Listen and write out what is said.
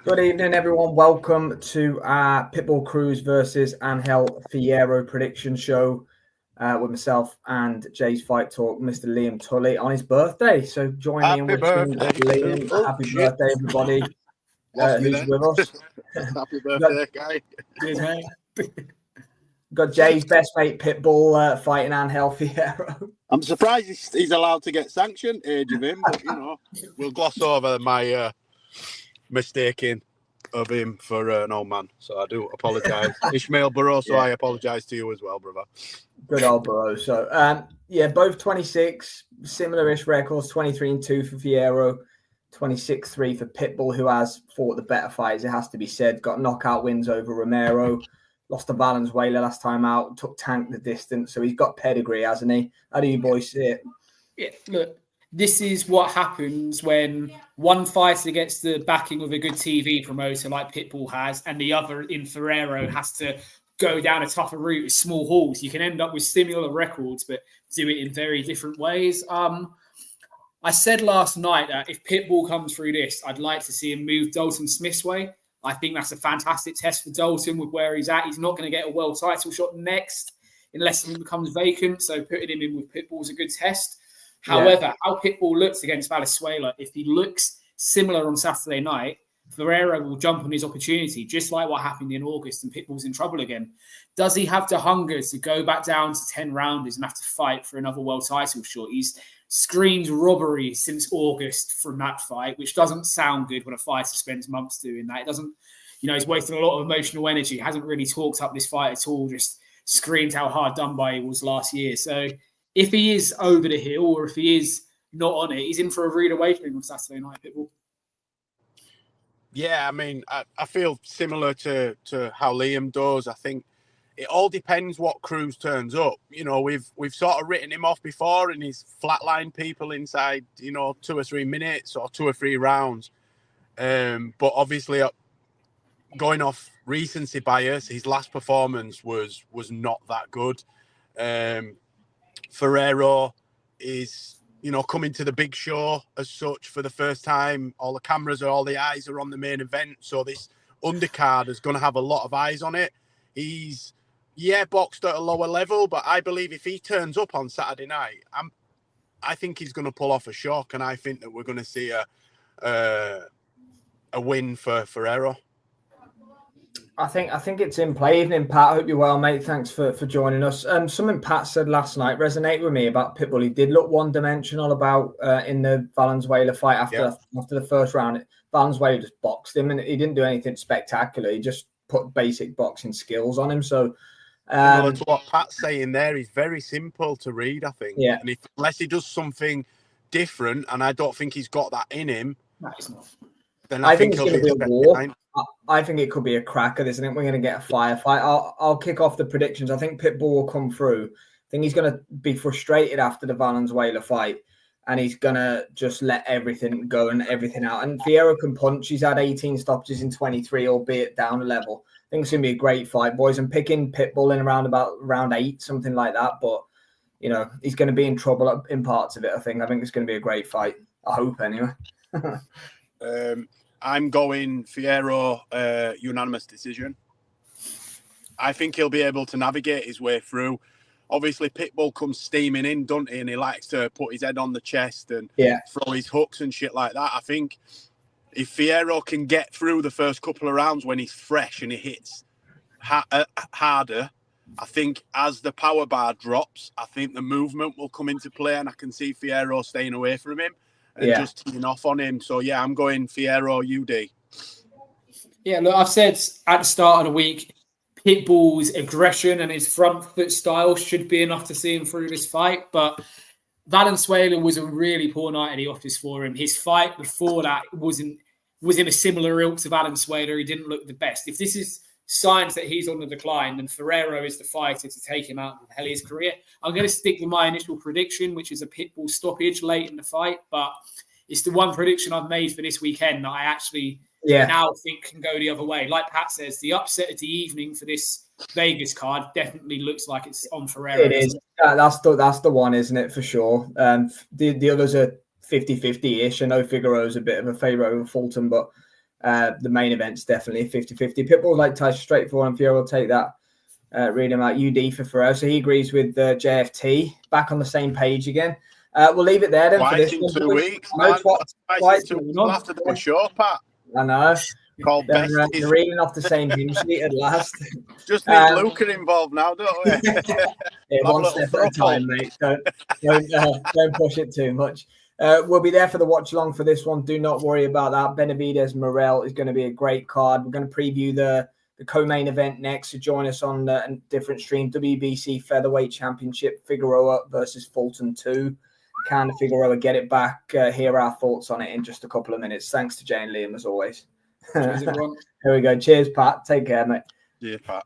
Good evening, everyone. Welcome to our Pitbull Cruz versus Angel Fierro prediction show with myself and Jay's Fight Talk, Mr. Liam Tully, on his birthday. So join me in Happy wishing birthday. Liam happy birthday, everybody who's with us. Happy birthday, guy. Cheers, mate. Got Jay's best mate Pitbull fighting Angel Fierro. I'm surprised he's allowed to get sanctioned, age of him, but we'll gloss over my mistaking of him for an old man. So I do apologise. Ishmael Barroso, I apologise to you as well, brother. Good old Barroso. Both 26, similar-ish records, 23-2 for Fierro, 26-3 for Pitbull, who has fought the better fights, it has to be said. Got knockout wins over Romero, lost to Valenzuela last time out, took Tank the distance, so he's got pedigree, hasn't he? How do you boys see it? Yeah, look, this is what happens when one fighter gets the backing of a good TV promoter like Pitbull has, and the other in Fierro has to go down a tougher route with small halls. You can end up with similar records, but do it in very different ways. I said last night that if Pitbull comes through this, I'd like to see him move Dalton Smith's way. I think that's a fantastic test for Dalton with where he's at. He's not going to get a world title shot next unless he becomes vacant. So putting him in with Pitbull is a good test. However, how Pitbull looks against Valenzuela, if he looks similar on Saturday night, Fierro will jump on his opportunity, just like what happened in August, and Pitbull's in trouble again. Does he have the hunger to go back down to 10 rounders and have to fight for another world title shot? He's screamed robbery since August from that fight, which doesn't sound good when a fighter spends months doing that. It doesn't, he's wasting a lot of emotional energy. He hasn't really talked up this fight at all, just screamed how hard done by he was last year. So if he is over the hill or if he is not on it, he's in for a rude awakening on Saturday night, Pitbull. Yeah, I mean, I feel similar to how Liam does. I think it all depends what Cruz turns up. We've sort of written him off before and he's flatlined people inside, 2 or 3 minutes or 2 or 3 rounds. But obviously, going off recency bias, his last performance was not that good. Fierro is, coming to the big show as such for the first time. All the eyes are on the main event. So this undercard is going to have a lot of eyes on it. He's, boxed at a lower level, but I believe if he turns up on Saturday night, I think he's going to pull off a shock, and I think that we're going to see a win for Fierro. I think it's in play. Evening, Pat. I hope you're well, mate. Thanks for joining us. Something Pat said last night resonated with me about Pitbull. He did look one-dimensional about in the Valenzuela fight after the first round. Valenzuela just boxed him, and he didn't do anything spectacular. He just put basic boxing skills on him. So that's what Pat's saying there. He's very simple to read, I think. Yeah. And unless he does something different, and I don't think he's got that in him, then I think it's going to be a war. I think it could be a cracker, isn't it? We're going to get a firefight. I'll kick off the predictions. I think Pitbull will come through. I think he's going to be frustrated after the Valenzuela fight, and he's going to just let everything go and everything out. And Fierro can punch. He's had 18 stoppages in 23, albeit down a level. I think it's going to be a great fight, boys. I'm picking Pitbull in around about round 8, something like that. But, he's going to be in trouble in parts of it, I think. I think it's going to be a great fight. I hope, anyway. I'm going Fierro unanimous decision. I think he'll be able to navigate his way through. Obviously, Pitbull comes steaming in, doesn't he? And he likes to put his head on the chest and throw his hooks and shit like that. I think if Fierro can get through the first couple of rounds when he's fresh and he hits harder, I think as the power bar drops, I think the movement will come into play, and I can see Fierro staying away from him and just teeing off on him. So, I'm going Fierro UD. Yeah, look, I've said at the start of the week, Pitbull's aggression and his front foot style should be enough to see him through this fight. But Valenzuela was a really poor night at the office for him. His fight before that was in a similar ilk to Valenzuela. He didn't look the best. If this is signs that he's on the decline, then Fierro is the fighter to take him out of the hell of his career. I'm going to stick with my initial prediction, which is a Pitbull stoppage late in the fight, but it's the one prediction I've made for this weekend that I actually now think can go the other way. Like Pat says, the upset of the evening for this Vegas card definitely looks like it's on Fierro. It is. That's the one, isn't it, for sure? The others are 50-50-ish. I know Figueroa's a bit of a favourite over Fulton, but the main event's definitely 50-50. Pitbull like Tyson straightforward, and Fierro will take that. Read him out. UD for Ferrer. So he agrees with JFT. Back on the same page again. We'll leave it there then for this in one. 2 weeks, No, man. We'll have to do a show, Pat. I know. Called They're Besties. reading off the same hymn sheet at last. Just need Luca involved now, don't we? One step at a time, mate. Don't push it too much. We'll be there for the watch along for this one. Do not worry about that. Benavidez Morrell is going to be a great card. We're going to preview the co-main event next. So join us on a different stream. WBC Featherweight Championship, Figueroa versus Fulton 2. Can Figueroa get it back? Hear our thoughts on it in just a couple of minutes. Thanks to Jay and Liam as always. Cheers, everyone. Here we go. Cheers, Pat. Take care, mate. Yeah, Pat.